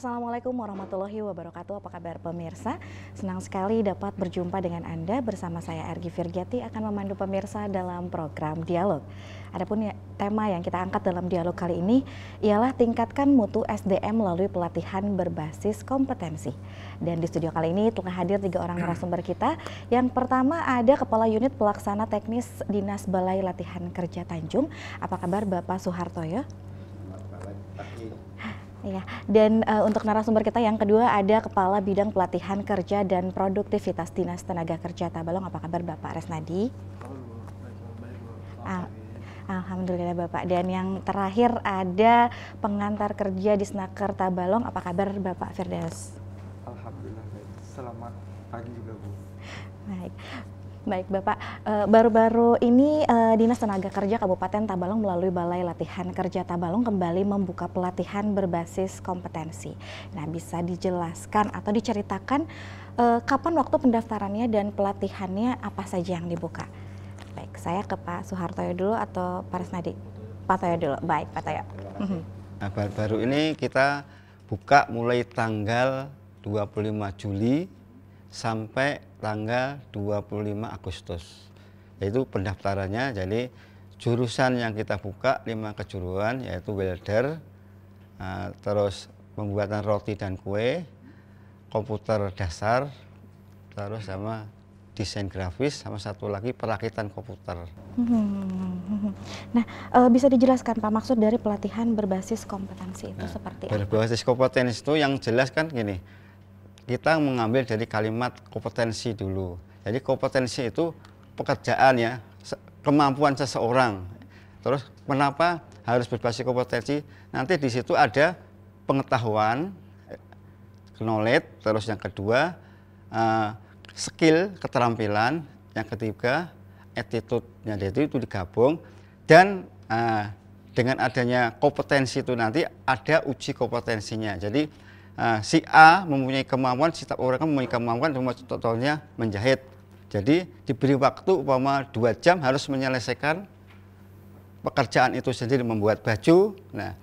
Assalamualaikum warahmatullahi wabarakatuh. Apa kabar pemirsa? Senang sekali dapat berjumpa dengan Anda. Bersama saya Ergi Virgiati akan memandu pemirsa dalam program Dialog. Adapun tema yang kita angkat dalam dialog kali ini ialah tingkatkan mutu SDM melalui pelatihan berbasis kompetensi. Dan di studio kali ini telah hadir 3 orang narasumber kita. Yang pertama ada Kepala Unit Pelaksana Teknis Dinas Balai Latihan Kerja Tanjung. Apa kabar Bapak Suhartoyo? Ya, dan untuk narasumber kita yang kedua ada Kepala Bidang Pelatihan Kerja dan Produktivitas Dinas Tenaga Kerja Tabalong. Apa kabar Bapak Resnadi? Alhamdulillah Bapak. Dan yang terakhir ada pengantar kerja di Snaker Tabalong. Apa kabar Bapak Firdaus? Alhamdulillah baik. Selamat pagi juga Bu. Baik. Baik Bapak, baru-baru ini Dinas Tenaga Kerja Kabupaten Tabalong melalui Balai Latihan Kerja Tabalong kembali membuka pelatihan berbasis kompetensi. Nah, bisa dijelaskan atau diceritakan kapan waktu pendaftarannya dan pelatihannya apa saja yang dibuka? Baik, saya ke Pak Suhartoyo dulu atau Pak Resnadi? Pak Toyo dulu. Baik, Pak Toyo. Nah, baru-baru ini kita buka mulai tanggal 25 Juli sampai tanggal 25 Agustus. Yaitu pendaftarannya, jadi jurusan yang kita buka 5 kejuruan yaitu welder, terus pembuatan roti dan kue, komputer dasar, terus sama desain grafis, sama satu lagi perakitan komputer. Nah, bisa dijelaskan Pak maksud dari pelatihan berbasis kompetensi itu seperti apa? Berbasis kompetensi itu yang jelas kan gini, kita mengambil dari kalimat kompetensi dulu. Jadi kompetensi itu pekerjaan ya, kemampuan seseorang. Terus kenapa harus berbasis kompetensi? Nanti di situ ada pengetahuan, knowledge, terus yang kedua skill, keterampilan, yang ketiga attitude-nya, jadi itu digabung. Dan dengan adanya kompetensi itu nanti ada uji kompetensinya. Jadi si A mempunyai kemampuan, setiap orang kan mempunyai kemampuan, contohnya menjahit. Jadi diberi waktu umpama 2 jam harus menyelesaikan pekerjaan itu sendiri, membuat baju. Nah,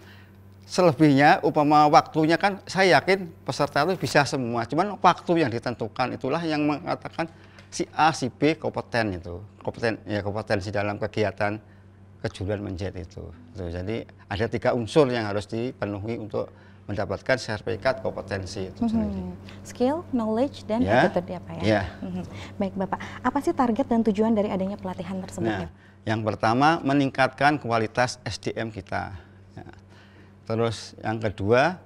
selebihnya umpama waktunya kan saya yakin peserta itu bisa semua. Cuman waktu yang ditentukan itulah yang mengatakan si A, si B kompeten itu. Kompetensi dalam kegiatan kejuruan menjahit itu. Jadi ada 3 unsur yang harus dipenuhi untuk mendapatkan sertifikat kompetensi itu sendiri. Skill, knowledge, dan attitude ya Pak ya? Baik Bapak, apa sih target dan tujuan dari adanya pelatihan tersebut? Nah, yang pertama meningkatkan kualitas SDM kita. Terus yang kedua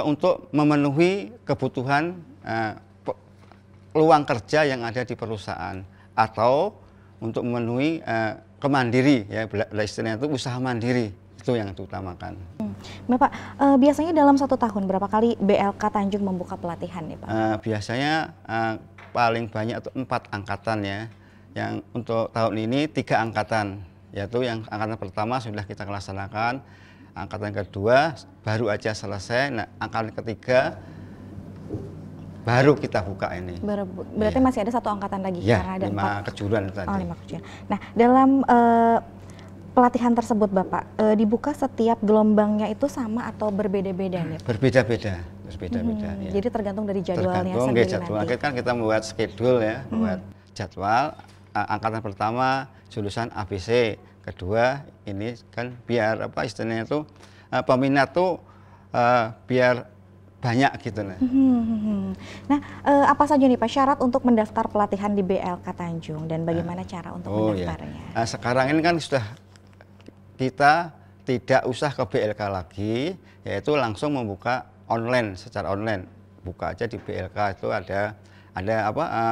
untuk memenuhi kebutuhan peluang kerja yang ada di perusahaan, atau untuk memenuhi kemandiri, ya istilahnya itu usaha mandiri, itu yang diutamakan. Bapak, biasanya dalam 1 tahun berapa kali BLK Tanjung membuka pelatihan nih Pak? Biasanya paling banyak itu 4 angkatan ya. Yang untuk tahun ini 3 angkatan, yaitu yang angkatan pertama sudah kita laksanakan, angkatan kedua baru aja selesai, nah angkatan ketiga baru kita buka ini. Berarti masih ada 1 angkatan lagi karena ada 5 kejuruan tadi. 5 kejuruan. Nah, dalam pelatihan tersebut Bapak, dibuka setiap gelombangnya itu sama atau berbeda-beda nih? Berbeda-beda. Ya. Jadi tergantung dari jadwalnya sendiri jadwal. nanti. Kan kita membuat schedule ya, buat jadwal. Angkatan pertama jurusan ABC, kedua ini kan biar apa istilahnya itu peminat tuh biar banyak gitu lah. Nah, apa saja nih Pak syarat untuk mendaftar pelatihan di BLK Tanjung dan bagaimana cara untuk mendaftarnya? Sekarang ini kan sudah kita tidak usah ke BLK lagi, yaitu langsung membuka online, secara online. Buka aja di BLK, itu ada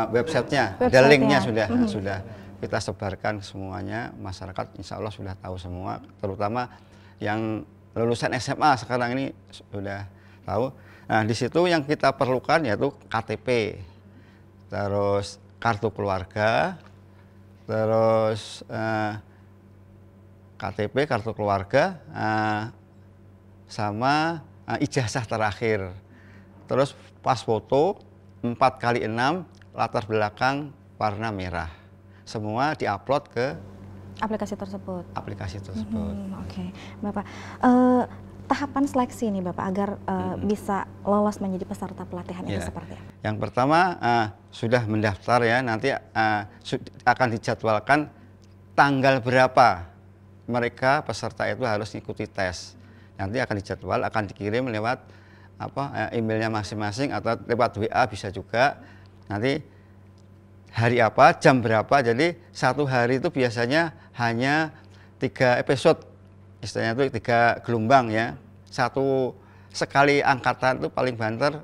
websitenya, ada linknya sudah kita sebarkan semuanya, masyarakat insya Allah sudah tahu semua, terutama yang lulusan SMA sekarang ini sudah tahu. Nah, di situ yang kita perlukan yaitu KTP, terus kartu keluarga, terus KTP, kartu keluarga, sama ijazah terakhir. Terus pas foto 4x6 latar belakang warna merah. Semua diupload ke aplikasi tersebut. Oke. Bapak, tahapan seleksi nih Bapak agar bisa lolos menjadi peserta pelatihan itu Ya. seperti apa? Yang pertama sudah mendaftar ya, nanti akan dijadwalkan tanggal berapa mereka peserta itu harus ikuti tes. Nanti akan dijadwal, akan dikirim lewat emailnya masing-masing atau lewat WA bisa juga. Nanti hari apa, jam berapa. Jadi satu hari itu biasanya hanya 3 episode, istilahnya itu 3 gelombang ya. Satu sekali angkatan itu paling banter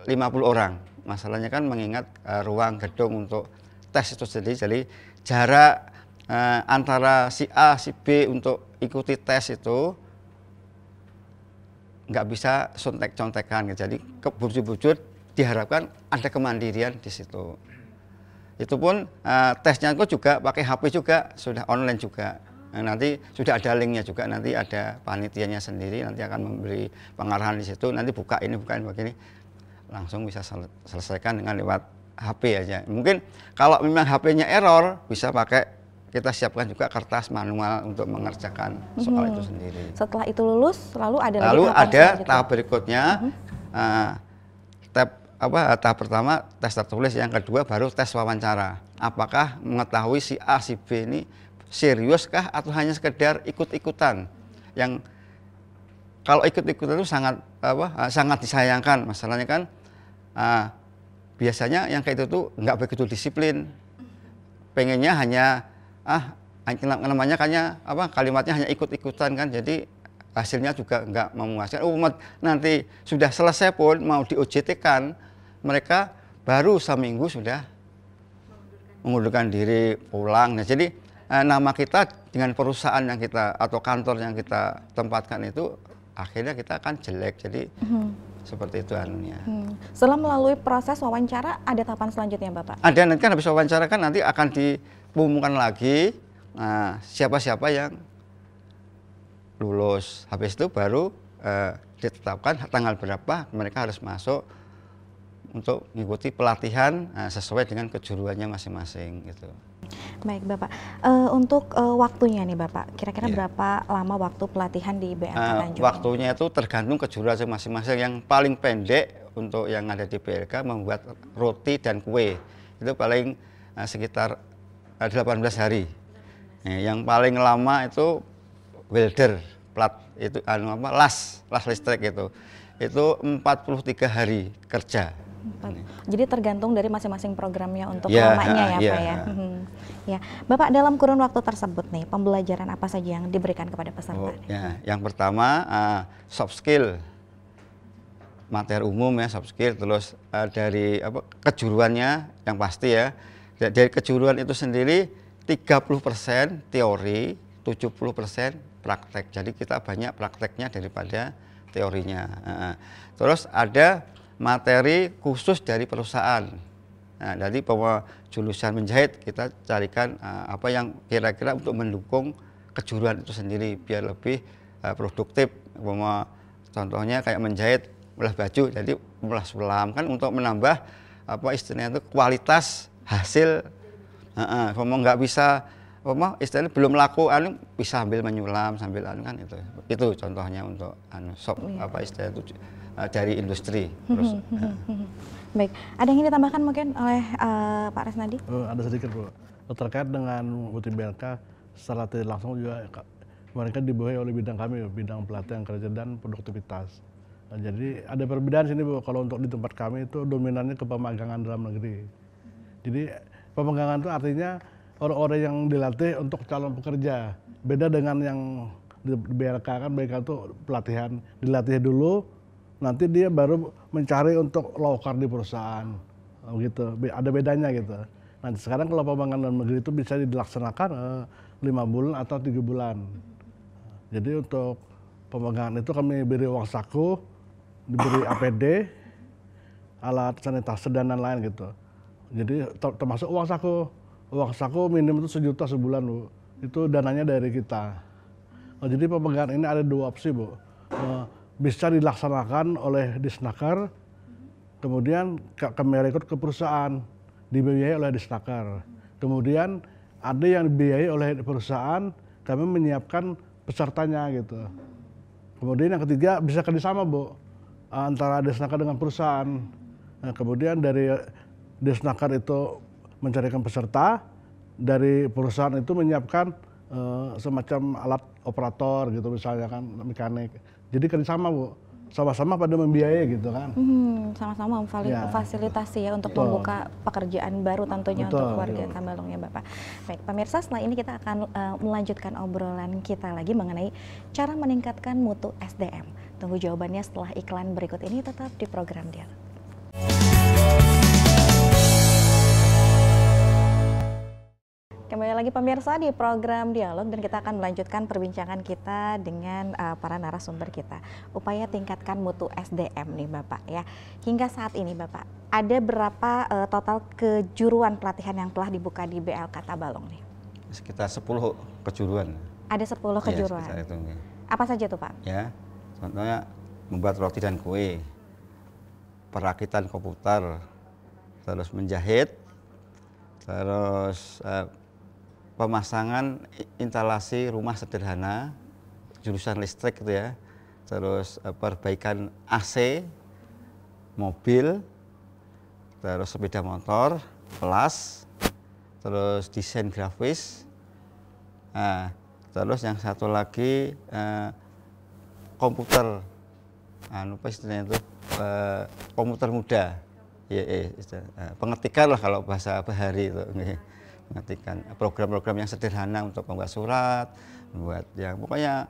50 orang. Masalahnya kan mengingat ruang gedung untuk tes itu sendiri, jadi jarak antara si A, si B untuk ikuti tes itu nggak bisa contek-contekan. Jadi bujur-bujur diharapkan ada kemandirian di situ. Itu pun tesnya itu juga pakai HP juga, sudah online juga. Nanti sudah ada linknya juga, nanti ada panitianya sendiri, nanti akan memberi pengarahan di situ, nanti buka ini begini, langsung bisa selesaikan dengan lewat HP aja. Mungkin kalau memang HP-nya error, bisa pakai, kita siapkan juga kertas manual untuk mengerjakan soal itu sendiri. Setelah itu lulus, lalu ada tahap berikutnya, tahap pertama tes tertulis, yang kedua baru tes wawancara. Apakah mengetahui si A, si B ini seriuskah atau hanya sekedar ikut-ikutan? Yang kalau ikut-ikutan itu sangat disayangkan. Masalahnya kan biasanya yang kayak itu tuh nggak begitu disiplin. Pengennya hanya namanya kalimatnya hanya ikut-ikutan kan. Jadi hasilnya juga nggak memuaskan. Nanti sudah selesai pun mau di OJT-kan, mereka baru seminggu sudah mengundurkan diri pulang. Nah, jadi nama kita dengan perusahaan yang kita atau kantor yang kita tempatkan itu akhirnya kita akan jelek. Jadi seperti itu anunya. Setelah melalui proses wawancara, ada tahapan selanjutnya Bapak? Ada, nanti kan habis wawancara kan nanti akan diumumkan lagi siapa-siapa yang lulus. Habis itu baru ditetapkan tanggal berapa mereka harus masuk untuk mengikuti pelatihan sesuai dengan kejuruannya masing-masing gitu. Baik Bapak, untuk waktunya nih Bapak, kira-kira berapa lama waktu pelatihan di BMK Tanjung? Waktunya itu tergantung kejuruan masing-masing. Yang paling pendek untuk yang ada di BLK membuat roti dan kue, itu paling sekitar 18 hari. Yang paling lama itu welder, itu las listrik itu 43 hari kerja. Jadi tergantung dari masing-masing programnya untuk lamanya ya Pak ya. Ya, Bapak dalam kurun waktu tersebut nih, pembelajaran apa saja yang diberikan kepada peserta? Yang pertama soft skill, materi umum ya, soft skill. Terus dari kejuruannya yang pasti ya. Dari kejuruan itu sendiri 30% teori, 70% praktek. Jadi kita banyak prakteknya daripada teorinya. Terus ada materi khusus dari perusahaan. Nah, jadi bahwa jurusan menjahit kita carikan apa yang kira-kira untuk mendukung kejuruan itu sendiri biar lebih produktif. Contohnya kayak menjahit belah baju, jadi belah sulam kan untuk menambah istilahnya itu kualitas hasil. Nggak bisa istilahnya belum laku bisa sambil menyulam sambil kan itu contohnya untuk istilahnya itu dari industri. Baik, ada yang ingin ditambahkan mungkin oleh Pak Resnadi? Ada sedikit Bu, terkait dengan Muti BLK secara tidak langsung juga mereka dibawahi oleh bidang kami, bidang pelatihan kerja dan produktivitas. Nah, jadi ada perbedaan sini Bu, kalau untuk di tempat kami itu dominannya ke pemagangan dalam negeri. Jadi pemagangan itu artinya orang-orang yang dilatih untuk calon pekerja. Beda dengan yang di BLK kan, mereka itu pelatihan, dilatih dulu, nanti dia baru mencari untuk lowkar di perusahaan, gitu. Ada bedanya gitu. Nah sekarang kalau pemagangan dalam negeri itu bisa dilaksanakan 5 bulan atau 3 bulan. Jadi untuk pemagangan itu kami beri uang saku, diberi APD, alat sanitasi dan lain-lain gitu. Jadi termasuk uang saku minim itu 1 juta sebulan Bu. Itu dananya dari kita. Jadi pemagangan ini ada 2 opsi Bu. Bisa dilaksanakan oleh Disnaker, kemudian kami rekrut ke perusahaan, dibiayai oleh Disnaker. Kemudian ada yang dibiayai oleh perusahaan, kami menyiapkan pesertanya gitu. Kemudian yang ketiga bisa kerjasama Bu, antara Desnaker dengan perusahaan. Nah, kemudian dari Desnaker itu mencarikan peserta, dari perusahaan itu menyiapkan semacam alat operator gitu misalnya kan, mekanik. Jadi kerjasama Bu, sama-sama pada membiayai gitu kan. Sama-sama memfasilitasi ya untuk membuka pekerjaan baru tentunya untuk warga Tambalong ya Bapak. Baik pemirsa, setelah ini kita akan melanjutkan obrolan kita lagi mengenai cara meningkatkan mutu SDM. Tunggu jawabannya setelah iklan berikut ini, tetap di program Dialog. Kembali lagi pemirsa di program Dialog, dan kita akan melanjutkan perbincangan kita dengan para narasumber kita. Upaya tingkatkan mutu SDM nih Bapak ya. Hingga saat ini Bapak, ada berapa total kejuruan pelatihan yang telah dibuka di BLK Tambalong nih? Sekitar 10 kejuruan. Ada 10 kejuruan. Ya, itu. Apa saja tuh Pak? Ya, contohnya membuat roti dan kue, perakitan komputer, terus menjahit, terus pemasangan instalasi rumah sederhana, jurusan listrik gitu ya, terus perbaikan AC, mobil, terus sepeda motor, pelas, terus desain grafis, terus yang satu lagi komputer, apa istilahnya itu, komputer muda, pengetikan lah kalau bahasa bahari itu. Mengertikan program-program yang sederhana untuk membuat surat, membuat yang pokoknya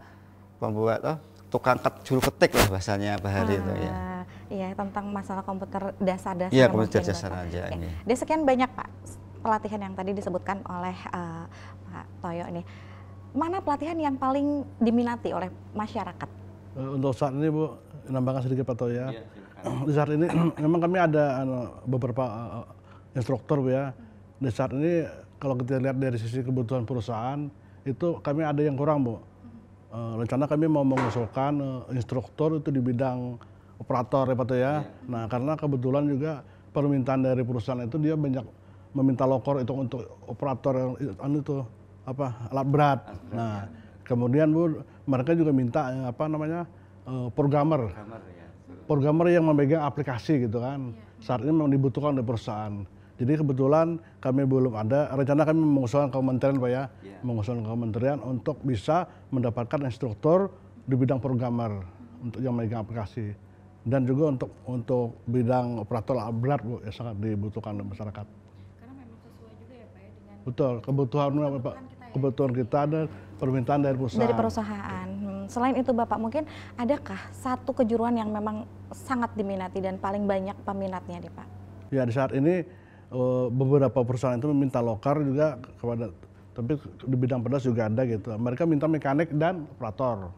membuat tukang juru ketik lah bahasanya bahari itu ya. Iya, tentang masalah komputer dasar-dasar. Iya, komputer dasar aja ini. Dari sekian banyak Pak pelatihan yang tadi disebutkan oleh Pak Toyo ini, mana pelatihan yang paling diminati oleh masyarakat? Untuk saat ini Bu, nambahkan sedikit Pak Toyo ya. Di saat ini memang kami ada beberapa instruktur Bu ya. Di saat ini kalau kita lihat dari sisi kebutuhan perusahaan, itu kami ada yang kurang Bu. Rencana kami mau mengusulkan instruktur itu di bidang operator ya Pak ya. Nah karena kebetulan juga permintaan dari perusahaan itu dia banyak meminta lokor itu untuk operator yang itu alat berat. Nah kemudian Bu, mereka juga minta programmer yang memegang aplikasi gitu kan. Saat ini memang dibutuhkan oleh perusahaan. Jadi kebetulan kami belum ada, rencana kami mengusulkan ke kementerian Pak ya, mengusulkan ke kementerian untuk bisa mendapatkan instruktur di bidang programmer untuk yang memegang aplikasi, dan juga untuk bidang operator alat berat Bu, yang sangat dibutuhkan oleh masyarakat. Karena memang sesuai juga ya Pak ya dengan betul kebutuhan kita dan permintaan dari perusahaan. Selain itu Bapak, mungkin adakah satu kejuruan yang memang sangat diminati dan paling banyak peminatnya nih Pak? Ya di saat ini beberapa perusahaan itu meminta lokar juga kepada, tapi di bidang pedas juga ada gitu. Mereka minta mekanik dan operator.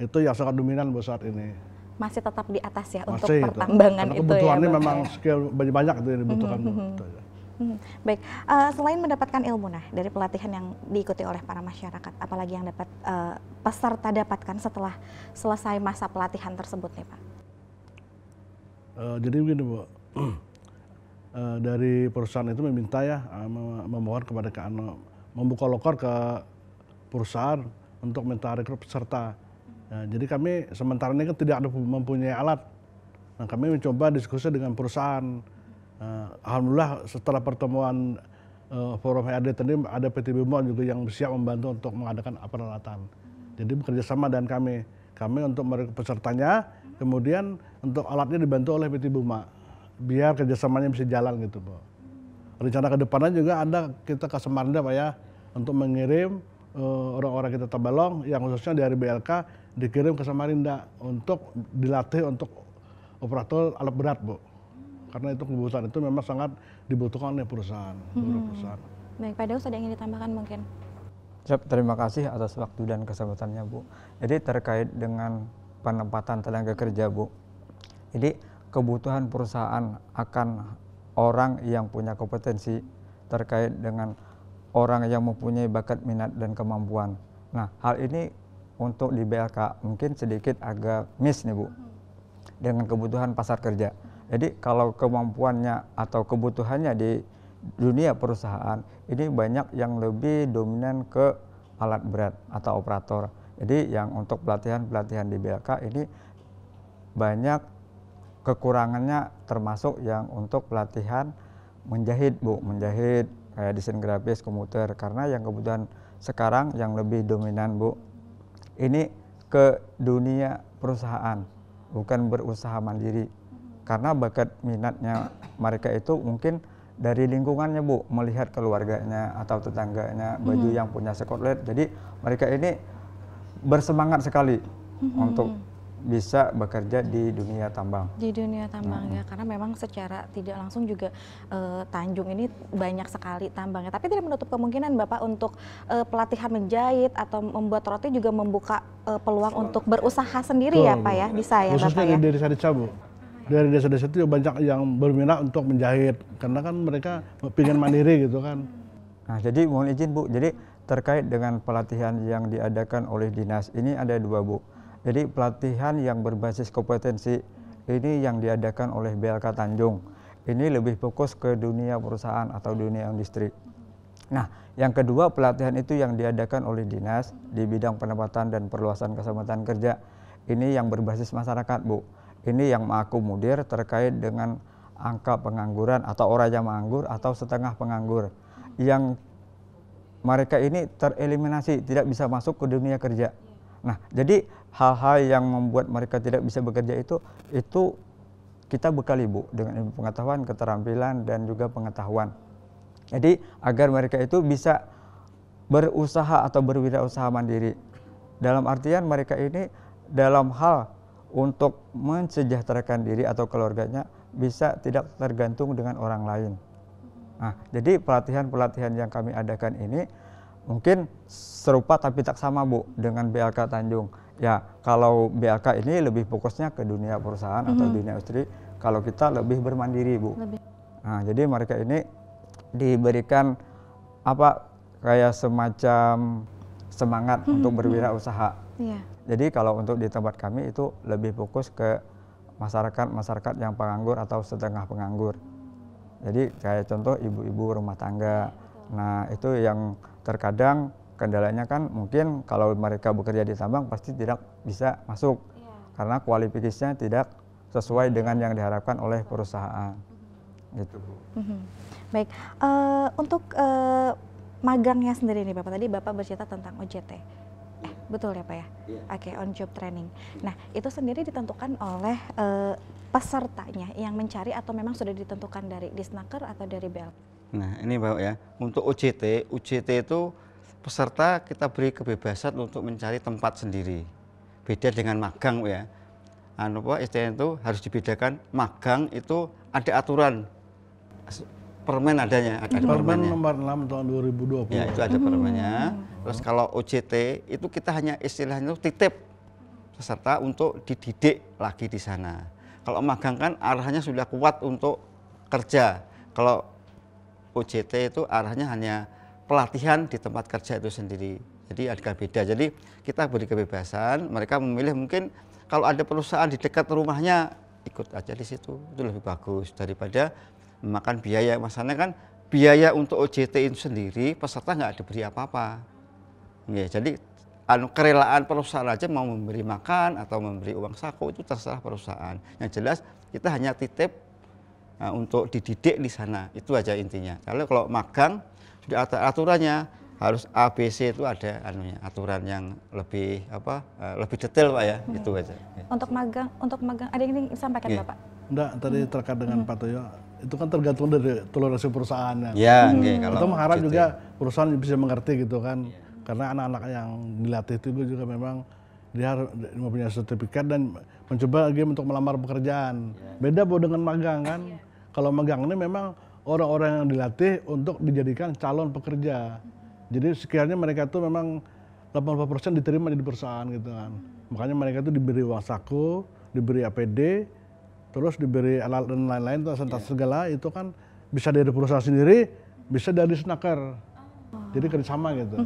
Itu yang sangat dominan buat saat ini. Masih tetap di atas ya untuk pertambangan itu ya. Kebutuhannya memang skill banyak itu yang dibutuhkan. Baik, selain mendapatkan ilmu dari pelatihan yang diikuti oleh para masyarakat, apalagi yang dapat peserta dapatkan setelah selesai masa pelatihan tersebut nih Pak? Jadi begini Bu. Dari perusahaan itu meminta ya, memohon kepada membuka lokor ke perusahaan untuk minta rekrut peserta. Nah, jadi kami sementara ini kan tidak ada mempunyai alat. Nah, kami mencoba diskusi dengan perusahaan. Alhamdulillah setelah pertemuan forum HRD tadi ada PT BIMO juga yang siap membantu untuk mengadakan peralatan. Jadi bekerja sama dengan kami untuk merekrut pesertanya, kemudian untuk alatnya dibantu oleh PT BIMO. Biar kerjasamanya bisa jalan gitu Bu. Rencana ke depannya juga ada kita ke Samarinda Pak ya, untuk mengirim orang-orang kita Tambalong yang khususnya dari BLK dikirim ke Samarinda untuk dilatih untuk operator alat berat Bu. Karena itu kebutuhan itu memang sangat dibutuhkan oleh perusahaan. Baik Pak Deus, ada yang ingin ditambahkan mungkin? Siap, terima kasih atas waktu dan kesempatannya Bu. Jadi terkait dengan penempatan tenaga kerja Bu. Jadi kebutuhan perusahaan akan orang yang punya kompetensi terkait dengan orang yang mempunyai bakat, minat, dan kemampuan. Nah, hal ini untuk di BLK mungkin sedikit agak miss nih Bu, dengan kebutuhan pasar kerja. Jadi kalau kemampuannya atau kebutuhannya di dunia perusahaan, ini banyak yang lebih dominan ke alat berat atau operator. Jadi yang untuk pelatihan-pelatihan di BLK ini banyak kekurangannya, termasuk yang untuk pelatihan menjahit Bu, menjahit kayak desain grafis, komputer. Karena yang kebutuhan sekarang yang lebih dominan Bu, ini ke dunia perusahaan, bukan berusaha mandiri. Karena bakat minatnya mereka itu mungkin dari lingkungannya Bu, melihat keluarganya atau tetangganya baju yang punya Scotland. Jadi mereka ini bersemangat sekali untuk bisa bekerja di dunia tambang. Di dunia tambang ya, karena memang secara tidak langsung juga Tanjung ini banyak sekali tambangnya. Tapi tidak menutup kemungkinan Bapak untuk pelatihan menjahit atau membuat roti juga membuka peluang untuk berusaha sendiri ya Pak ya, bisa ya Bapak Khususnya ya? di desa-desa Bu. Dari desa-desa itu banyak yang berminat untuk menjahit, karena kan mereka pengen mandiri gitu kan. Nah, jadi mohon izin Bu, jadi terkait dengan pelatihan yang diadakan oleh dinas ini ada dua Bu. Jadi pelatihan yang berbasis kompetensi ini yang diadakan oleh BLK Tanjung. Ini lebih fokus ke dunia perusahaan atau dunia industri. Nah, yang kedua pelatihan itu yang diadakan oleh dinas di bidang penempatan dan perluasan kesempatan kerja. Ini yang berbasis masyarakat Bu. Ini yang mengakomodir terkait dengan angka pengangguran atau orang yang menganggur atau setengah penganggur. Yang mereka ini tereliminasi, tidak bisa masuk ke dunia kerja. Nah, jadi hal-hal yang membuat mereka tidak bisa bekerja itu kita bekali Bu dengan ilmu pengetahuan, keterampilan dan juga pengetahuan. Jadi agar mereka itu bisa berusaha atau berwirausaha mandiri. Dalam artian mereka ini dalam hal untuk mensejahterakan diri atau keluarganya bisa tidak tergantung dengan orang lain. Nah, jadi pelatihan-pelatihan yang kami adakan ini mungkin serupa tapi tak sama Bu dengan BLK Tanjung. Ya, kalau BLK ini lebih fokusnya ke dunia perusahaan atau dunia industri, kalau kita lebih bermandiri Bu. Nah, jadi mereka ini diberikan kayak semacam semangat untuk berwirausaha. Iya. Jadi kalau untuk di tempat kami itu lebih fokus ke masyarakat yang penganggur atau setengah penganggur. Jadi kayak contoh ibu-ibu rumah tangga. Nah, itu yang terkadang kendalanya kan mungkin kalau mereka bekerja di tambang pasti tidak bisa masuk karena kualifikasinya tidak sesuai dengan yang diharapkan oleh perusahaan. Gitu Bu. Baik, untuk magangnya sendiri nih Bapak, tadi Bapak bercerita tentang OJT. Betul ya Pak ya? Oke, on job training. Nah, itu sendiri ditentukan oleh pesertanya yang mencari atau memang sudah ditentukan dari Disnaker atau dari BL? Nah, ini Bapak ya, untuk UJT itu peserta kita beri kebebasan untuk mencari tempat sendiri. Beda dengan magang ya. Istilahnya itu harus dibedakan, magang itu ada aturan. Permen adanya, ada Permen permennya. nomor 6 tahun 2020. Ya, itu ada permennya. Terus kalau OJT itu kita hanya istilahnya itu titip peserta untuk dididik lagi di sana. Kalau magang kan arahnya sudah kuat untuk kerja. Kalau OJT itu arahnya hanya pelatihan di tempat kerja itu sendiri. Jadi agak beda. Jadi kita beri kebebasan, mereka memilih mungkin kalau ada perusahaan di dekat rumahnya ikut aja di situ. Itu lebih bagus daripada memakan biaya. Masalahnya kan biaya untuk OJT itu sendiri peserta nggak diberi apa-apa. Ya, jadi kerelaan perusahaan aja mau memberi makan atau memberi uang saku itu terserah perusahaan. Yang jelas kita hanya titip untuk dididik di sana. Itu aja intinya. Kalau magang sudah ada aturannya, harus ABC itu ada aturan yang lebih lebih detail Pak ya. Itu aja. Untuk magang ada yang ingin disampaikan Bapak? Enggak, tadi terkait dengan Pak Toyo, itu kan tergantung dari toleransi perusahaannya. Ya, Kita mengharap juga perusahaan bisa mengerti gitu kan, karena anak-anak yang dilatih itu juga memang dia harus mempunyai sertifikat dan mencoba lagi untuk melamar pekerjaan. Beda Bu dengan magang kan, kalau magang ini memang orang-orang yang dilatih untuk dijadikan calon pekerja. Jadi sekiranya mereka itu memang 80% diterima di perusahaan gitu kan. Makanya mereka itu diberi uang saku, diberi APD, terus diberi alat dan lain-lain, segala itu kan bisa dari perusahaan sendiri, bisa dari Disnaker. Jadi kerjasama gitu.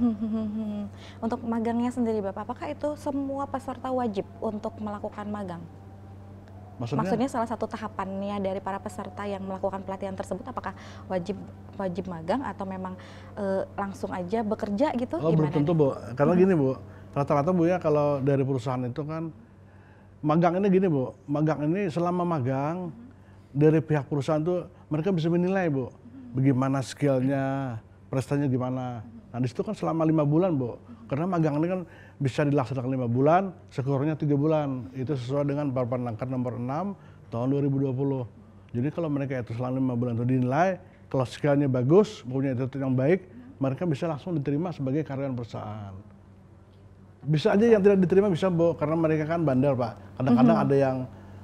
Untuk magangnya sendiri Bapak, apakah itu semua peserta wajib untuk melakukan magang? Maksudnya salah satu tahapannya dari para peserta yang melakukan pelatihan tersebut apakah wajib magang atau memang langsung aja bekerja gitu? Oh, belum tentu Bu, karena gini Bu, Rata-rata Bu ya kalau dari perusahaan itu kan magang ini gini Bu, magang ini selama magang dari pihak perusahaan tuh mereka bisa menilai Bu, bagaimana skillnya, prestasinya gimana. Nah di situ kan selama 5 bulan Bu, karena magang ini kan bisa dilaksanakan 5 bulan, skornya 3 bulan. Itu sesuai dengan Papan Langkah nomor 6 tahun 2020. Jadi kalau mereka itu selama 5 bulan itu dinilai, kalau skillnya bagus, punya attitude yang baik, mereka bisa langsung diterima sebagai karyawan perusahaan. Bisa aja yang tidak diterima bisa Bu, karena mereka kan bandel Pak. Kadang-kadang ada yang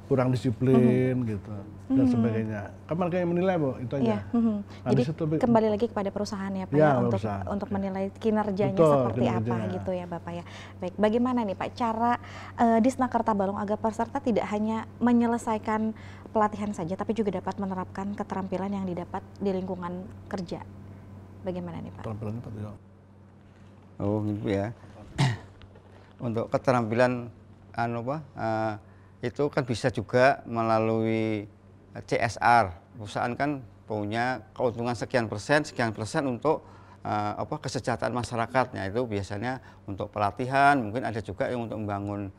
kurang disiplin gitu dan sebagainya. Kan mereka yang menilai Bu, itu aja. Nah, jadi kembali lagi kepada perusahaan ya Pak ya, untuk menilai kinerjanya seperti apa gitu ya Bapak ya. Baik, bagaimana nih Pak cara Disnaker Tabalong agar peserta tidak hanya menyelesaikan pelatihan saja tapi juga dapat menerapkan keterampilan yang didapat di lingkungan kerja. Bagaimana nih Pak? Keterampilannya Pak ya. Oh gitu ya. Untuk keterampilan itu kan bisa juga melalui CSR. Perusahaan kan punya keuntungan sekian persen untuk kesejahteraan masyarakatnya. Itu biasanya untuk pelatihan, mungkin ada juga yang untuk membangun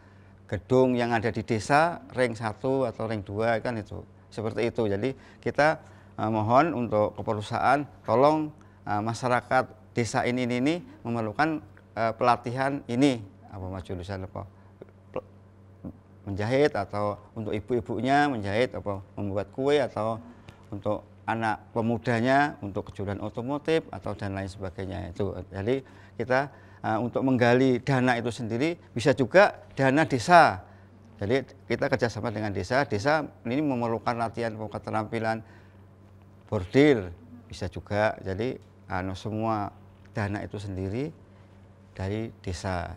gedung yang ada di desa ring 1 atau ring 2 kan itu. Seperti itu. Jadi kita mohon untuk ke perusahaan tolong masyarakat desa ini memerlukan pelatihan ini jurusan menjahit atau untuk ibu-ibunya menjahit atau membuat kue atau untuk anak pemudanya untuk kejuaraan otomotif atau dan lain sebagainya itu. Jadi kita untuk menggali dana itu sendiri bisa juga dana desa. Jadi kita kerjasama dengan desa ini memerlukan latihan keterampilan bordil bisa juga. Jadi semua dana itu sendiri dari desa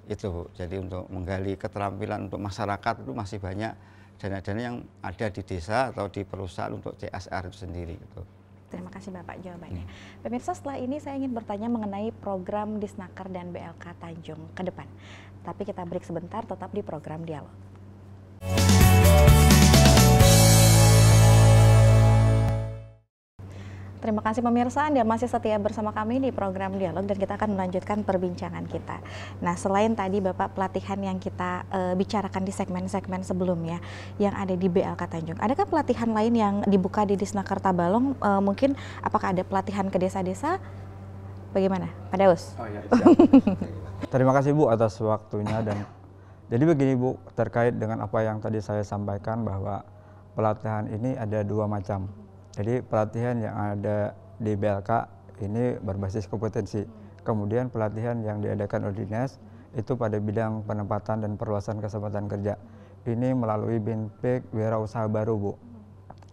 itu Bu. Jadi untuk menggali keterampilan untuk masyarakat itu masih banyak dana-dana yang ada di desa atau di perusahaan untuk CSR itu sendiri gitu. Terima kasih Bapak jawabannya. Pemirsa, setelah ini saya ingin bertanya mengenai program Disnaker dan BLK Tanjung ke depan. Tapi kita break sebentar, tetap di program Dialog. Terima kasih pemirsa, Anda masih setia bersama kami di program Dialog dan kita akan melanjutkan perbincangan kita. Nah, selain tadi Bapak pelatihan yang kita bicarakan di segmen-segmen sebelumnya yang ada di BLK Tanjung, adakah pelatihan lain yang dibuka di Disnaker Tabalong? Mungkin apakah ada pelatihan ke desa-desa? Bagaimana, Pak Daus? Oh iya, siap. Terima kasih Bu atas waktunya dan jadi begini Bu, terkait dengan apa yang tadi saya sampaikan bahwa pelatihan ini ada 2 macam. Jadi pelatihan yang ada di BLK ini berbasis kompetensi. Kemudian pelatihan yang diadakan oleh dinas itu pada bidang penempatan dan perluasan kesempatan kerja. Ini melalui BINPIK Wirausaha Baru Bu.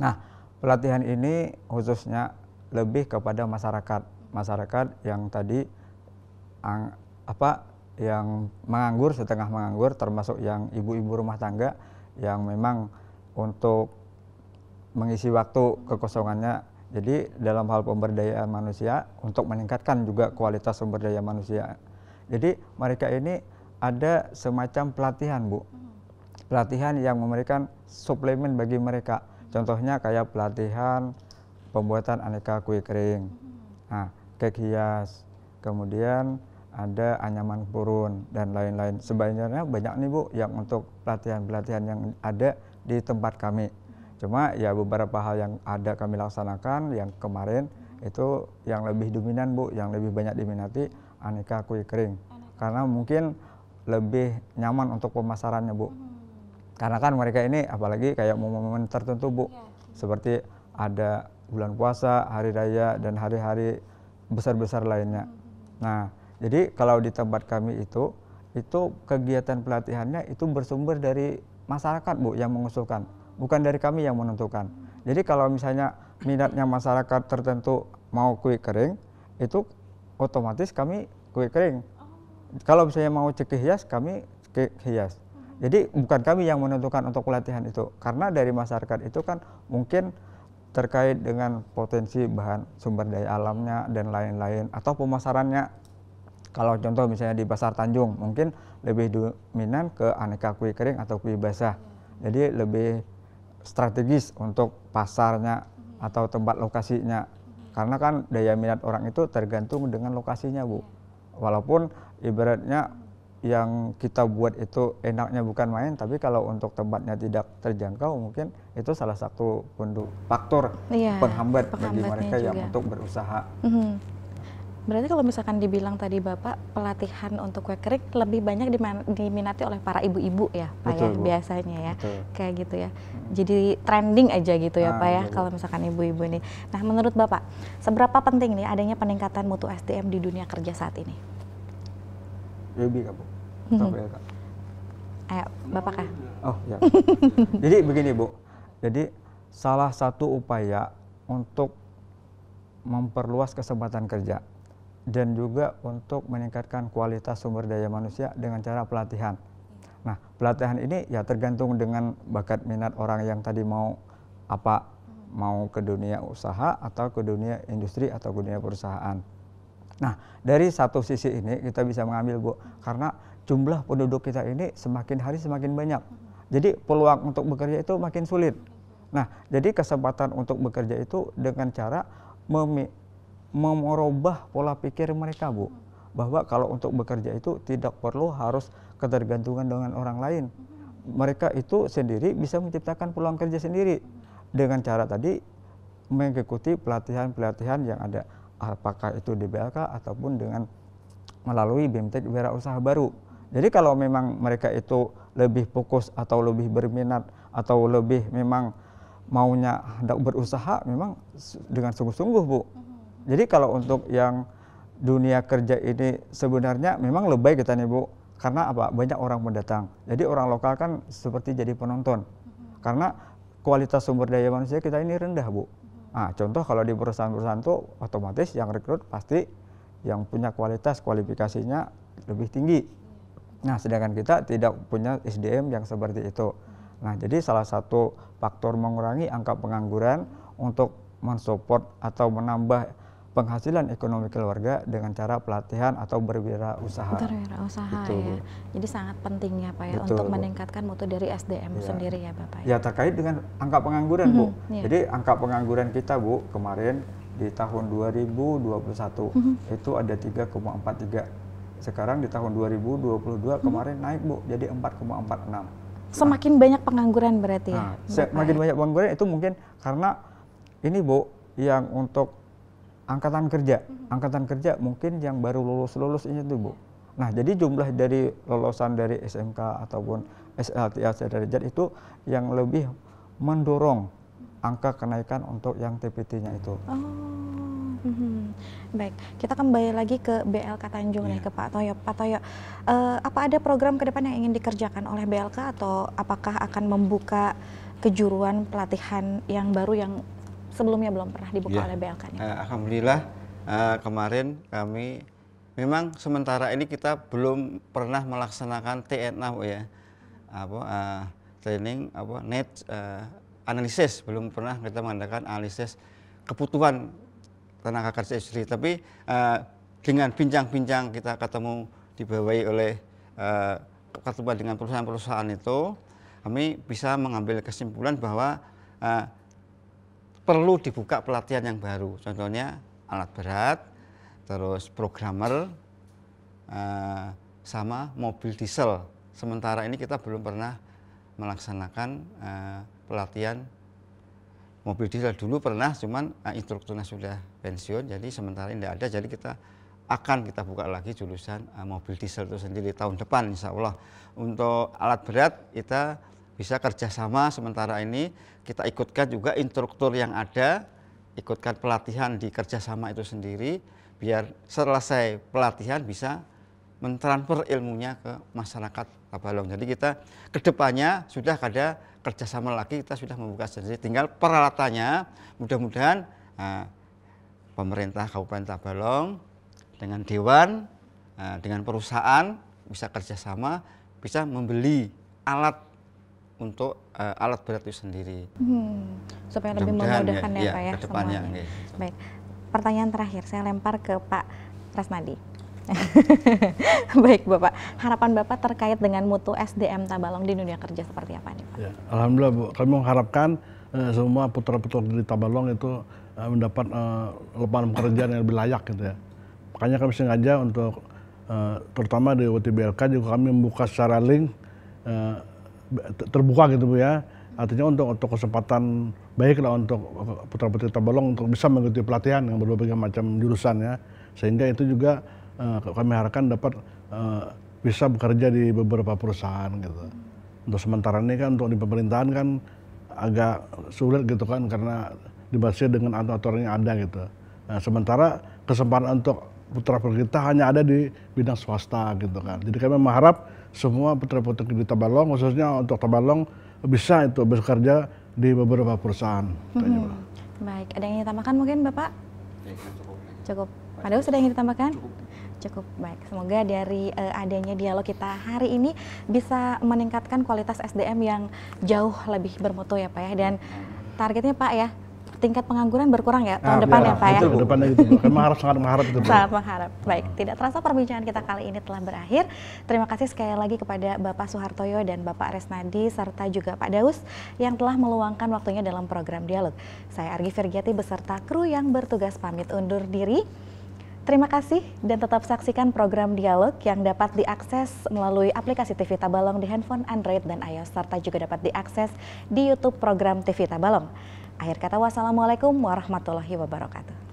Nah, pelatihan ini khususnya lebih kepada masyarakat yang tadi yang menganggur, setengah menganggur, termasuk yang ibu-ibu rumah tangga yang memang untuk mengisi waktu kekosongannya. Jadi dalam hal pemberdayaan manusia untuk meningkatkan juga kualitas sumber daya manusia. Jadi mereka ini ada semacam pelatihan Bu. Pelatihan yang memberikan suplemen bagi mereka. Contohnya kayak pelatihan pembuatan aneka kue kering, kek hias, kemudian ada anyaman purun dan lain-lain. Sebenarnya banyak nih Bu yang untuk pelatihan-pelatihan yang ada di tempat kami. Cuma ya beberapa hal yang ada kami laksanakan yang kemarin itu yang lebih dominan Bu, yang lebih banyak diminati aneka kue kering. Karena mungkin lebih nyaman untuk pemasarannya Bu. Karena kan mereka ini apalagi kayak momen-momen tertentu Bu. Seperti ada bulan puasa, hari raya dan hari-hari besar-besar lainnya. Nah, jadi kalau di tempat kami itu kegiatan pelatihannya itu bersumber dari masyarakat Bu yang mengusulkan. Bukan dari kami yang menentukan. Jadi kalau misalnya minatnya masyarakat tertentu mau kue kering, itu otomatis kami kue kering. Kalau misalnya mau cekik hias, kami cekik hias. Jadi bukan kami yang menentukan untuk pelatihan itu. Karena dari masyarakat itu kan mungkin terkait dengan potensi bahan sumber daya alamnya dan lain-lain. Atau pemasarannya. Kalau contoh misalnya di Pasar Tanjung, mungkin lebih dominan ke aneka kue kering atau kue basah. Jadi lebih strategis untuk pasarnya atau tempat lokasinya. Karena kan daya minat orang itu tergantung dengan lokasinya Bu. Walaupun ibaratnya yang kita buat itu enaknya bukan main, tapi kalau untuk tempatnya tidak terjangkau mungkin itu salah satu faktor penghambat bagi mereka yang untuk berusaha. Berarti kalau misalkan dibilang tadi Bapak pelatihan untuk kue kering lebih banyak diminati oleh para ibu-ibu ya Pak. Betul, ya biasanya ya. Betul. Kayak gitu ya. Jadi trending aja gitu ya Pak ya kalau misalkan ibu-ibu ini. Nah menurut Bapak seberapa penting nih adanya peningkatan mutu SDM di dunia kerja saat ini? Lebih Bu. Ayo Bapak kah? Oh ya. Jadi begini Bu. Jadi salah satu upaya untuk memperluas kesempatan kerja dan juga untuk meningkatkan kualitas sumber daya manusia dengan cara pelatihan. Nah, pelatihan ini ya tergantung dengan bakat minat orang yang tadi mau ke dunia usaha atau ke dunia industri atau ke dunia perusahaan. Nah, dari satu sisi ini kita bisa mengambil Bu, karena jumlah penduduk kita ini semakin hari semakin banyak. Jadi peluang untuk bekerja itu makin sulit. Nah, jadi kesempatan untuk bekerja itu dengan cara merubah pola pikir mereka Bu, bahwa kalau untuk bekerja itu tidak perlu harus ketergantungan dengan orang lain. Mereka itu sendiri bisa menciptakan peluang kerja sendiri dengan cara tadi mengikuti pelatihan-pelatihan yang ada, apakah itu di BLK ataupun dengan melalui BIMTEK Wirausaha Baru. Jadi kalau memang mereka itu lebih fokus atau lebih berminat atau lebih memang maunya hendak berusaha memang dengan sungguh-sungguh Bu. Jadi kalau untuk yang dunia kerja ini sebenarnya memang lebay kita nih Bu, karena banyak orang mendatang. Jadi orang lokal kan seperti jadi penonton, karena kualitas sumber daya manusia kita ini rendah Bu. Nah, contoh kalau di perusahaan-perusahaan itu otomatis yang rekrut pasti yang punya kualifikasinya lebih tinggi. Nah, sedangkan kita tidak punya SDM yang seperti itu. Nah, jadi salah satu faktor mengurangi angka pengangguran untuk mensupport atau menambah penghasilan ekonomi keluarga dengan cara pelatihan atau berwirausaha. Berwirausaha ya. Jadi sangat penting ya Pak ya untuk meningkatkan mutu dari SDM sendiri ya Bapak. Ya terkait dengan angka pengangguran Bu. Jadi angka pengangguran kita Bu kemarin di tahun 2021 itu ada 3,43. Sekarang di tahun 2022 kemarin naik Bu jadi 4,46. Semakin banyak pengangguran berarti ya? Semakin banyak pengangguran itu mungkin karena ini Bu yang untuk angkatan kerja mungkin yang baru lulus ini tuh Bu. Nah jadi jumlah dari lulusan dari SMK ataupun SLTA sederajat itu yang lebih mendorong angka kenaikan untuk yang TPT-nya itu. Baik, kita kembali lagi ke BLK Tanjung nih ke Pak Toyo. Pak Toyo, apa ada program ke depan yang ingin dikerjakan oleh BLK atau apakah akan membuka kejuruan pelatihan yang baru yang sebelumnya belum pernah dibuka oleh BLK? Alhamdulillah kemarin kami memang sementara ini kita belum pernah melaksanakan TNA ya, training needs analisis, belum pernah kita mengadakan analisis kebutuhan tenaga kerja industri. Tapi dengan bincang-bincang kita ketemu dibawahi oleh ketemuan dengan perusahaan-perusahaan itu, kami bisa mengambil kesimpulan bahwa perlu dibuka pelatihan yang baru, contohnya alat berat, terus programmer, sama mobil diesel. Sementara ini kita belum pernah melaksanakan pelatihan mobil diesel. Dulu pernah, cuman instrukturnya sudah pensiun, jadi sementara ini tidak ada. Jadi kita buka lagi jurusan mobil diesel itu sendiri tahun depan insya Allah. Untuk alat berat kita bisa kerjasama sementara ini, kita ikutkan juga instruktur yang ada, ikutkan pelatihan di kerjasama itu sendiri, biar selesai pelatihan bisa mentransfer ilmunya ke masyarakat Tabalong. Jadi kita kedepannya sudah ada kerjasama lagi, kita sudah membuka sendiri, tinggal peralatannya mudah-mudahan pemerintah Kabupaten Tabalong dengan Dewan, dengan perusahaan bisa kerjasama, bisa membeli alat untuk alat berat itu sendiri. Supaya lebih memudahkan ya Pak ya kedepannya. Baik, pertanyaan terakhir saya lempar ke Pak Rasnadi. Baik Bapak, harapan Bapak terkait dengan mutu SDM Tabalong di dunia kerja seperti apa nih Pak? Ya, Alhamdulillah Bu, kami mengharapkan semua putra-putri di Tabalong itu mendapat lapangan pekerjaan yang lebih layak gitu ya. Makanya kami sengaja untuk terutama di UTBLK juga kami membuka secara link terbuka gitu Bu ya. Artinya untuk kesempatan baik lah untuk putra-putri Tabalong untuk bisa mengikuti pelatihan yang berbagai macam jurusan ya. Sehingga itu juga kami harapkan dapat bisa bekerja di beberapa perusahaan gitu. Untuk sementara ini kan untuk di pemerintahan kan agak sulit gitu kan karena dibatasi dengan aturan yang ada gitu. Nah, sementara kesempatan untuk putra-putri kita hanya ada di bidang swasta gitu kan. Jadi kami mengharap semua putra-putri di Tabalong, khususnya untuk Tabalong, bisa itu bekerja di beberapa perusahaan. Baik, ada yang ingin ditambahkan mungkin Bapak? Cukup. Pak Daus, ada yang ingin ditambahkan? Cukup. Baik, semoga dari adanya dialog kita hari ini bisa meningkatkan kualitas SDM yang jauh lebih bermutu ya Pak ya. Dan targetnya Pak ya, tingkat pengangguran berkurang ya tahun depan ya Pak ya. Betul, depannya gitu. Kami sangat mengharap itu. Sangat mengharap. Baik, tidak terasa perbincangan kita kali ini telah berakhir. Terima kasih sekali lagi kepada Bapak Suhartoyo dan Bapak Resnadi serta juga Pak Daus yang telah meluangkan waktunya dalam program dialog. Saya Argi Virgiati beserta kru yang bertugas pamit undur diri. Terima kasih dan tetap saksikan program dialog yang dapat diakses melalui aplikasi TV Tabalong di handphone Android dan iOS serta juga dapat diakses di YouTube program TV Tabalong. Akhir kata, wassalamualaikum warahmatullahi wabarakatuh.